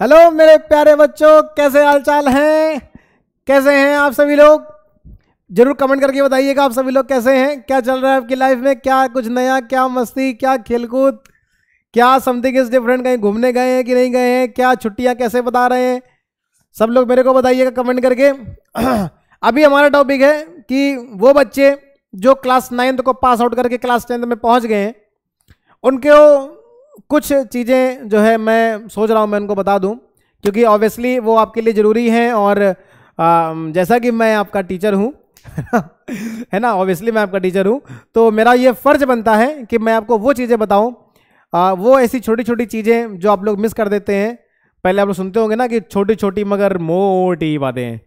Hello मेरे प्यारे बच्चों, कैसे हाल चाल हैं? कैसे हैं आप सभी लोग? जरूर कमेंट करके बताइएगा आप सभी लोग कैसे हैं, क्या चल रहा है आपकी लाइफ में, क्या कुछ नया, क्या मस्ती, क्या खेलकूद, क्या समथिंग इज डिफरेंट, कहीं घूमने गए हैं कि नहीं गए हैं, क्या छुट्टियां कैसे बता रहे हैं? सब लोग मेरे को बताइएगा कमेंट करके। अभी हमारा टॉपिक है कि वो बच्चे जो क्लास 9th को पास आउट करके क्लास 10th में पहुंच गए हैं, उनको कुछ चीज़ें जो है मैं सोच रहा हूँ मैं उनको बता दूँ, क्योंकि ऑब्वियसली वो आपके लिए ज़रूरी हैं। और जैसा कि मैं आपका टीचर हूँ है ना, ऑब्वियसली मैं आपका टीचर हूँ, तो मेरा ये फ़र्ज बनता है कि मैं आपको वो चीज़ें बताऊँ, वो ऐसी छोटी छोटी चीज़ें जो आप लोग मिस कर देते हैं। पहले आप लोग सुनते होंगे ना कि छोटी छोटी मगर मोटी बातें,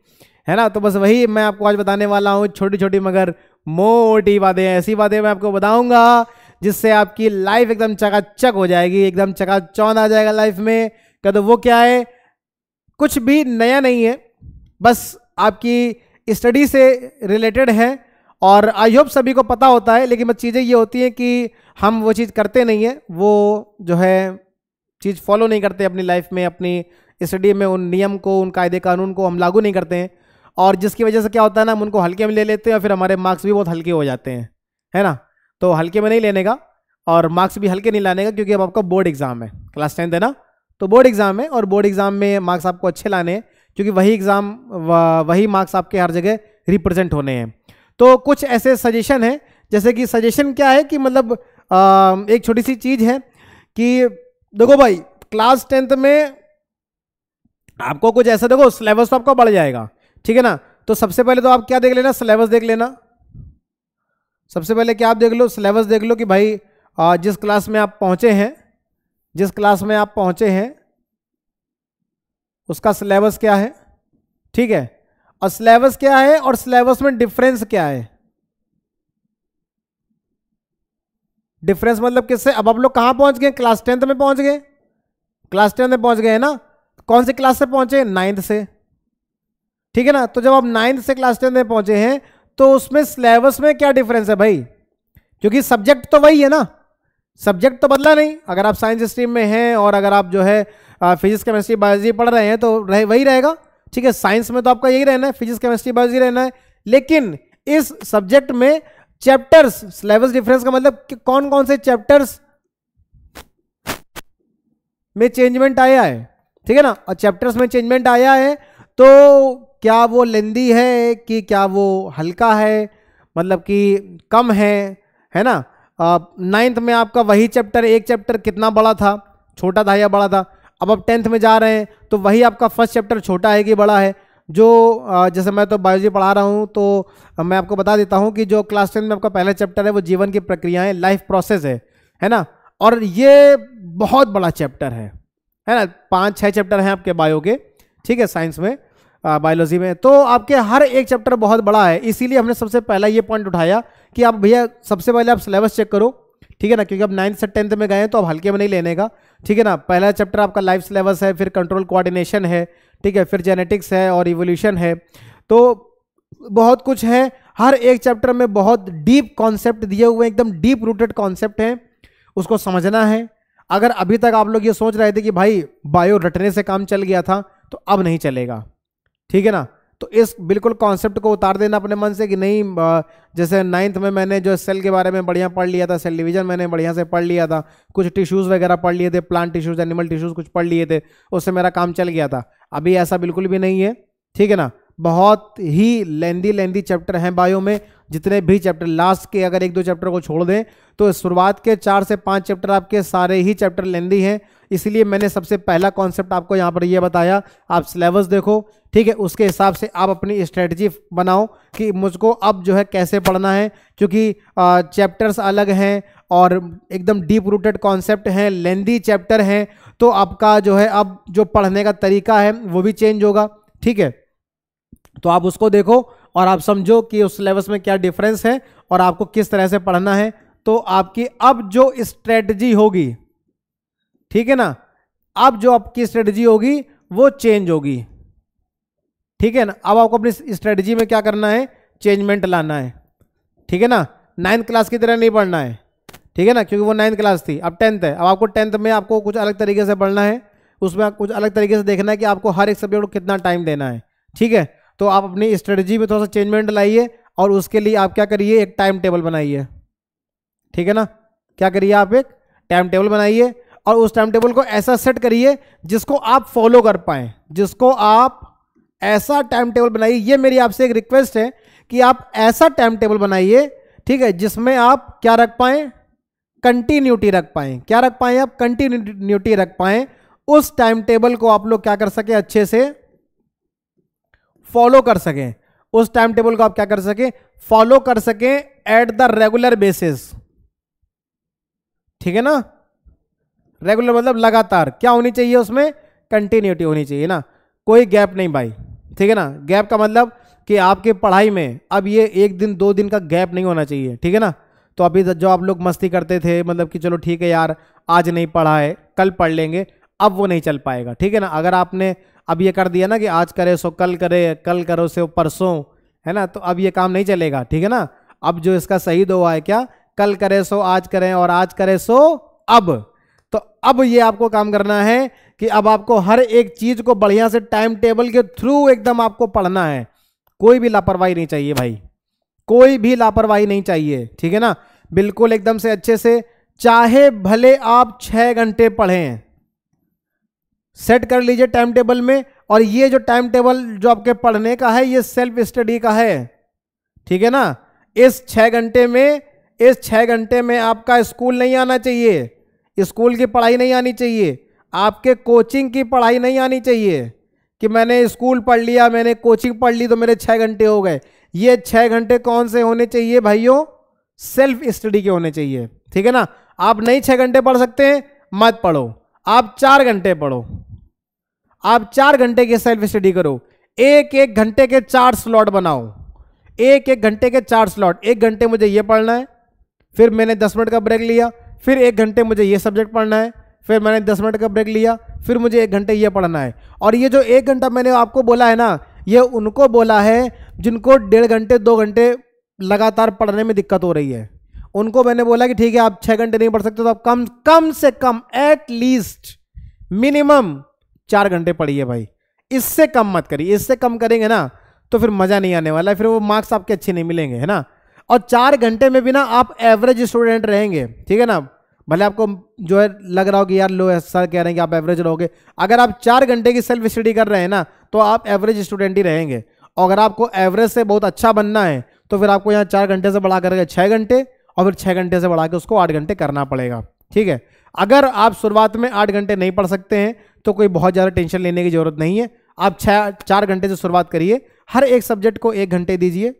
है ना, तो बस वही मैं आपको आज बताने वाला हूँ, छोटी छोटी मगर मोटी बातें। ऐसी बातें मैं आपको बताऊंगा जिससे आपकी लाइफ एकदम चकाचक हो जाएगी, एकदम चकाचौंध आ जाएगा लाइफ में। क्या तो वो क्या है, कुछ भी नया नहीं है, बस आपकी स्टडी से रिलेटेड है। और आई होप सभी को पता होता है, लेकिन बस चीज़ें ये होती हैं कि हम वो चीज़ करते नहीं हैं, वो जो है चीज़ फॉलो नहीं करते अपनी लाइफ में, अपनी स्टडी में उन नियम को, उन कायदे कानून को हम लागू नहीं करते हैं। और जिसकी वजह से क्या होता है ना, हम उनको हल्के में ले लेते हैं और फिर हमारे मार्क्स भी बहुत हल्के हो जाते हैं, है ना। तो हल्के में नहीं लेने का और मार्क्स भी हल्के नहीं लाने का, क्योंकि अब आपका बोर्ड एग्जाम है, क्लास 10th है ना, तो बोर्ड एग्जाम है और बोर्ड एग्जाम में मार्क्स आपको अच्छे लाने हैं, क्योंकि वही एग्जाम वही मार्क्स आपके हर जगह रिप्रेजेंट होने हैं। तो कुछ ऐसे सजेशन है, जैसे कि सजेशन क्या है कि मतलब एक छोटी सी चीज़ है कि देखो भाई, क्लास 10th में आपको कुछ ऐसा, देखो सिलेबस तो आपका बढ़ जाएगा, ठीक है ना। तो सबसे पहले तो आप क्या देख लेना, सिलेबस देख लेना। सबसे पहले क्या आप देख लो, सिलेबस देख लो कि भाई जिस क्लास में आप पहुंचे हैं, जिस क्लास में आप पहुंचे हैं उसका सिलेबस क्या है, ठीक है। और सिलेबस क्या है और सिलेबस में डिफरेंस क्या है। डिफरेंस मतलब किससे, अब आप लोग कहां पहुंच गए, क्लास 10th में पहुंच गए, क्लास 10th में पहुंच गए ना। कौन सी क्लास से पहुंचे, 9th से, ठीक है ना। तो जब आप 9th से क्लास 10th में पहुंचे हैं तो उसमें सिलेबस में क्या डिफरेंस है भाई, क्योंकि सब्जेक्ट तो वही है ना, सब्जेक्ट तो बदला नहीं। अगर आप साइंस स्ट्रीम में हैं और अगर आप जो है फिजिक्स केमिस्ट्री बायोलॉजी पढ़ रहे हैं तो वही रहेगा, ठीक है। साइंस में तो आपका यही रहना है, फिजिक्स केमिस्ट्री बायोलॉजी रहना है। लेकिन इस सब्जेक्ट में चैप्टर्स, सिलेबस डिफरेंस का मतलब कि कौन कौन से चैप्टर्स में चेंजमेंट आया है, ठीक है ना। और चैप्टर्स में चेंजमेंट आया है तो क्या वो लेंदी है कि क्या वो हल्का है, मतलब कि कम है ना। 9th में आपका वही चैप्टर, एक चैप्टर कितना बड़ा था, छोटा था या बड़ा था। अब आप 10th में जा रहे हैं तो वही आपका फर्स्ट चैप्टर छोटा है कि बड़ा है। जो जैसे मैं तो बायोलॉजी पढ़ा रहा हूँ, तो मैं आपको बता देता हूँ कि जो क्लास 10 में आपका पहला चैप्टर है वो जीवन की प्रक्रियाएं, लाइफ प्रोसेस है ना। और ये बहुत बड़ा चैप्टर है ना। 5-6 चैप्टर हैं आपके बायो के, ठीक है, साइंस में, बायोलॉजी में। तो आपके हर एक चैप्टर बहुत बड़ा है, इसीलिए हमने सबसे पहला ये पॉइंट उठाया कि आप भैया सबसे पहले आप सिलेबस चेक करो, ठीक है ना, क्योंकि अब 9th से 10th में गए तो अब हल्के में नहीं लेने का, ठीक है ना। पहला चैप्टर आपका लाइफ सिलेबस है, फिर कंट्रोल कोऑर्डिनेशन है, ठीक है, फिर जेनेटिक्स है और इवोल्यूशन है। तो बहुत कुछ है, हर एक चैप्टर में बहुत डीप कॉन्सेप्ट दिए हुए हैं, एकदम डीप रूटेड कॉन्सेप्ट है, उसको समझना है। अगर अभी तक आप लोग ये सोच रहे थे कि भाई बायो रटने से काम चल गया था, तो अब नहीं चलेगा, ठीक है ना। तो इस बिल्कुल कॉन्सेप्ट को उतार देना अपने मन से कि नहीं, जैसे 9th में मैंने जो सेल के बारे में बढ़िया पढ़ लिया था, सेल डिवीजन मैंने बढ़िया से पढ़ लिया था, कुछ टिश्यूज़ वगैरह पढ़ लिए थे, प्लांट टिश्यूज़, एनिमल टिश्यूज़ कुछ पढ़ लिए थे, उससे मेरा काम चल गया था। अभी ऐसा बिल्कुल भी नहीं है, ठीक है ना। बहुत ही लेंदी चैप्टर हैं बायो में। जितने भी चैप्टर लास्ट के अगर 1-2 चैप्टर को छोड़ दें तो शुरुआत के 4 से 5 चैप्टर आपके सारे ही चैप्टर लेंदी हैं। इसलिए मैंने सबसे पहला कॉन्सेप्ट आपको यहाँ पर ये बताया, आप सिलेबस देखो, ठीक है, उसके हिसाब से आप अपनी स्ट्रेटजी बनाओ कि मुझको अब जो है कैसे पढ़ना है, क्योंकि चैप्टर्स अलग हैं और एकदम डीप रूटेड कॉन्सेप्ट हैं, लेंदी चैप्टर हैं, तो आपका जो है अब जो पढ़ने का तरीका है वो भी चेंज होगा, ठीक है। तो आप उसको देखो और आप समझो कि उस सिलेबस में क्या डिफरेंस है और आपको किस तरह से पढ़ना है। तो आपकी अब जो स्ट्रेटजी होगी, ठीक है ना, अब जो आपकी स्ट्रेटजी होगी वो चेंज होगी, ठीक है ना। अब आपको अपनी स्ट्रेटजी में क्या करना है, चेंजमेंट लाना है, ठीक है ना। 9th क्लास की तरह नहीं पढ़ना है, ठीक है ना, क्योंकि वो 9th क्लास थी, अब 10th है। अब आपको 10th में आपको कुछ अलग तरीके से पढ़ना है, उसमें आप कुछ अलग तरीके से देखना है कि आपको हर एक सब्जेक्ट को कितना टाइम देना है, ठीक है। तो आप अपनी स्ट्रेटजी में थोड़ा सा चेंजमेंट लाइए और उसके लिए आप क्या करिए, एक टाइम टेबल बनाइए, ठीक है ना। क्या करिए, आप एक टाइम टेबल बनाइए और उस टाइम टेबल को ऐसा सेट करिए जिसको आप फॉलो कर पाए, जिसको आप ऐसा टाइम टेबल बनाइए। ये मेरी आपसे एक रिक्वेस्ट है कि आप ऐसा टाइम टेबल बनाइए, ठीक है, जिसमें आप क्या रख पाए, कंटिन्यूटी रख पाए। क्या रख पाए आप, कंटिन्यूटी रख पाए। उस टाइम टेबल को आप लोग क्या कर सके, अच्छे से फॉलो कर सकें। उस टाइम टेबल को आप क्या कर सके, फॉलो कर सकें एट द रेगुलर बेसिस, ठीक है ना। रेगुलर मतलब लगातार, क्या होनी चाहिए उसमें, कंटिन्यूटी होनी चाहिए ना, कोई गैप नहीं भाई, ठीक है ना। गैप का मतलब कि आपके पढ़ाई में अब ये 1 दिन 2 दिन का गैप नहीं होना चाहिए, ठीक है ना। तो अभी जो आप लोग मस्ती करते थे, मतलब कि चलो ठीक है यार आज नहीं पढ़ा है कल पढ़ लेंगे, अब वो नहीं चल पाएगा, ठीक है ना। अगर आपने अब ये कर दिया ना कि आज करे सो कल करे, कल करो सो परसों, है ना, तो अब ये काम नहीं चलेगा, ठीक है ना। अब जो इसका सही दुआ है क्या, कल करे सो आज करें और आज करे सो अब। तो अब ये आपको काम करना है कि अब आपको हर एक चीज को बढ़िया से टाइम टेबल के थ्रू एकदम आपको पढ़ना है। कोई भी लापरवाही नहीं चाहिए भाई, कोई भी लापरवाही नहीं चाहिए, ठीक है ना। बिल्कुल एकदम से अच्छे से, चाहे भले आप 6 घंटे पढ़ें, सेट कर लीजिए टाइम टेबल में। और ये जो टाइम टेबल जो आपके पढ़ने का है ये सेल्फ स्टडी का है, ठीक है ना। इस 6 घंटे में आपका स्कूल नहीं आना चाहिए, स्कूल की पढ़ाई नहीं आनी चाहिए, आपके कोचिंग की पढ़ाई नहीं आनी चाहिए कि मैंने स्कूल पढ़ लिया, मैंने कोचिंग पढ़ ली तो मेरे 6 घंटे हो गए। ये 6 घंटे कौन से होने चाहिए भाइयों, सेल्फ स्टडी के होने चाहिए, ठीक है ना। आप नहीं 6 घंटे पढ़ सकते हैं, मत पढ़ो, आप 4 घंटे पढ़ो, आप 4 घंटे की सेल्फ स्टडी करो। एक एक घंटे के 4 स्लॉट बनाओ, एक एक घंटे के 4 स्लॉट। 1 घंटे मुझे ये पढ़ना है, फिर मैंने 10 मिनट का ब्रेक लिया, फिर 1 घंटे मुझे ये सब्जेक्ट पढ़ना है, फिर मैंने 10 मिनट का ब्रेक लिया, फिर मुझे 1 घंटे ये पढ़ना है। और ये जो 1 घंटा मैंने आपको बोला है ना, ये उनको बोला है जिनको 1.5 घंटे 2 घंटे लगातार पढ़ने में दिक्कत हो रही है। उनको मैंने बोला कि ठीक है आप 6 घंटे नहीं पढ़ सकते तो आप कम से कम एट लीस्ट मिनिमम 4 घंटे पढ़िए भाई, इससे कम मत करिए। इससे कम करेंगे ना तो फिर मजा नहीं आने वाला है, फिर वो मार्क्स आपके अच्छे नहीं मिलेंगे, है ना। और 4 घंटे में भी ना आप एवरेज स्टूडेंट रहेंगे, ठीक है ना। भले आपको जो है लग रहा हो कि यार लो सर कह रहे हैं कि आप एवरेज रहोगे, अगर आप 4 घंटे की सेल्फ स्टडी कर रहे हैं ना तो आप एवरेज स्टूडेंट ही रहेंगे। और अगर आपको एवरेज से बहुत अच्छा बनना है तो फिर आपको यहाँ 4 घंटे से बढ़ा करके 6 घंटे और फिर 6 घंटे से बढ़ा के उसको 8 घंटे करना पड़ेगा, ठीक है। अगर आप शुरुआत में 8 घंटे नहीं पढ़ सकते हैं तो कोई बहुत ज़्यादा टेंशन लेने की जरूरत नहीं है। आप 4 घंटे से शुरुआत करिए, हर एक सब्जेक्ट को 1 घंटे दीजिए।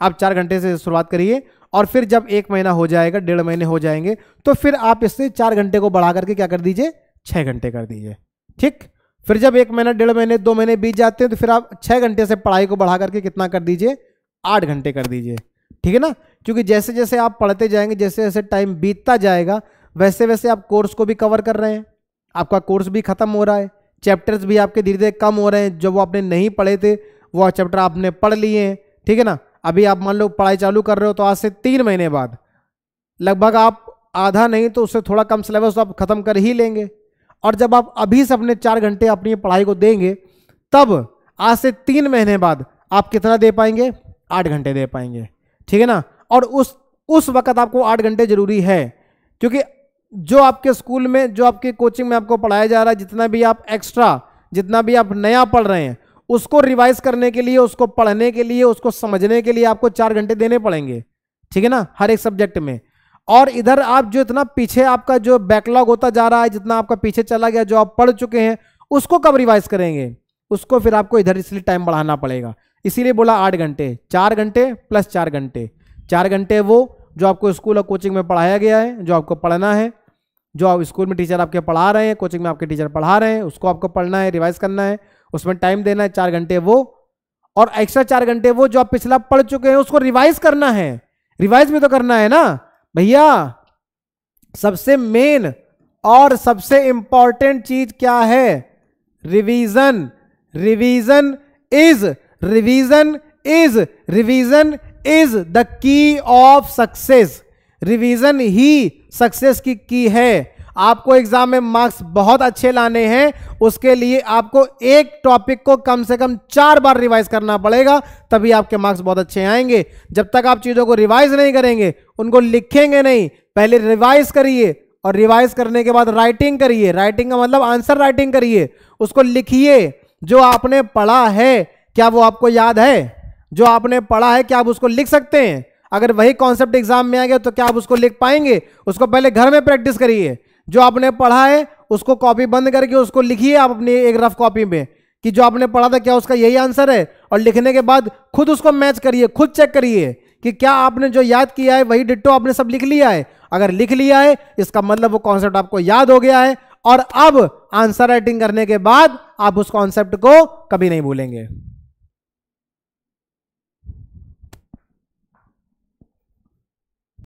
आप 4 घंटे से शुरुआत करिए और फिर जब 1 महीना हो जाएगा, 1.5 महीने हो जाएंगे तो फिर आप इससे 4 घंटे को बढ़ा करके क्या कर दीजिए, 6 घंटे कर दीजिए, ठीक। फिर जब 1 महीना, 1.5 महीने, 2 महीने बीत जाते हैं तो फिर आप 6 घंटे से पढ़ाई को बढ़ा करके कितना कर दीजिए, 8 घंटे कर दीजिए, ठीक है ना। क्योंकि जैसे जैसे आप पढ़ते जाएंगे, जैसे जैसे टाइम बीतता जाएगा, वैसे वैसे आप कोर्स को भी कवर कर रहे हैं, आपका कोर्स भी खत्म हो रहा है, चैप्टर्स भी आपके धीरे धीरे कम हो रहे हैं। जो वो आपने नहीं पढ़े थे वो चैप्टर आपने पढ़ लिए हैं, ठीक है ना। अभी आप मान लो पढ़ाई चालू कर रहे हो तो आज से 3 महीने बाद लगभग आप आधा नहीं तो उससे थोड़ा कम सिलेबस तो आप खत्म कर ही लेंगे। और जब आप अभी से अपने 4 घंटे अपनी पढ़ाई को देंगे तब आज से 3 महीने बाद आप कितना दे पाएंगे, 8 घंटे दे पाएंगे, ठीक है ना। और उस वक्त आपको 8 घंटे जरूरी है, क्योंकि जो आपके स्कूल में, जो आपके कोचिंग में आपको पढ़ाया जा रहा है, जितना भी आप एक्स्ट्रा, जितना भी आप नया पढ़ रहे हैं, उसको रिवाइज करने के लिए, उसको पढ़ने के लिए, उसको समझने के लिए आपको 4 घंटे देने पड़ेंगे, ठीक है ना, हर एक सब्जेक्ट में। और इधर आप जो इतना पीछे आपका जो बैकलॉग होता जा रहा है, जितना आपका पीछे चला गया, जो आप पढ़ चुके हैं, उसको कब रिवाइज करेंगे, उसको फिर आपको इधर इसलिए टाइम बढ़ाना पड़ेगा। इसीलिए बोला 8 घंटे, 4 घंटे प्लस 4 घंटे। 4 घंटे वो जो आपको स्कूल और कोचिंग में पढ़ाया गया है, जो आपको पढ़ना है, जो आप स्कूल में टीचर आपके पढ़ा रहे हैं, कोचिंग में आपके टीचर पढ़ा रहे हैं, उसको आपको पढ़ना है, रिवाइज करना है, उसमें टाइम देना है 4 घंटे वो, और एक्स्ट्रा 4 घंटे वो जो आप पिछला पढ़ चुके हैं उसको रिवाइज करना है। रिवाइज भी तो करना है ना भैया। सबसे मेन और सबसे इंपॉर्टेंट चीज क्या है, revision. Revision is the key of success. Revision he success की है। आपको एग्जाम में मार्क्स बहुत अच्छे लाने हैं, उसके लिए आपको एक टॉपिक को कम से कम 4 बार रिवाइज करना पड़ेगा, तभी आपके मार्क्स बहुत अच्छे आएंगे। जब तक आप चीजों को रिवाइज नहीं करेंगे, उनको लिखेंगे नहीं, पहले रिवाइज करिए और रिवाइज करने के बाद राइटिंग करिए। राइटिंग का मतलब आंसर राइटिंग करिए, उसको लिखिए। जो आपने पढ़ा है क्या वो आपको याद है? जो आपने पढ़ा है क्या आप उसको लिख सकते हैं? अगर वही कॉन्सेप्ट एग्जाम में आ गया तो क्या आप उसको लिख पाएंगे? उसको पहले घर में प्रैक्टिस करिए। जो आपने पढ़ा है उसको कॉपी बंद करके उसको लिखिए आप अपनी एक रफ कॉपी में कि जो आपने पढ़ा था क्या उसका यही आंसर है, और लिखने के बाद खुद उसको मैच करिए, खुद चेक करिए कि क्या आपने जो याद किया है वही डिट्टो आपने सब लिख लिया है। अगर लिख लिया है इसका मतलब वो कॉन्सेप्ट आपको याद हो गया है, और अब आंसर राइटिंग करने के बाद आप उस कॉन्सेप्ट को कभी नहीं भूलेंगे।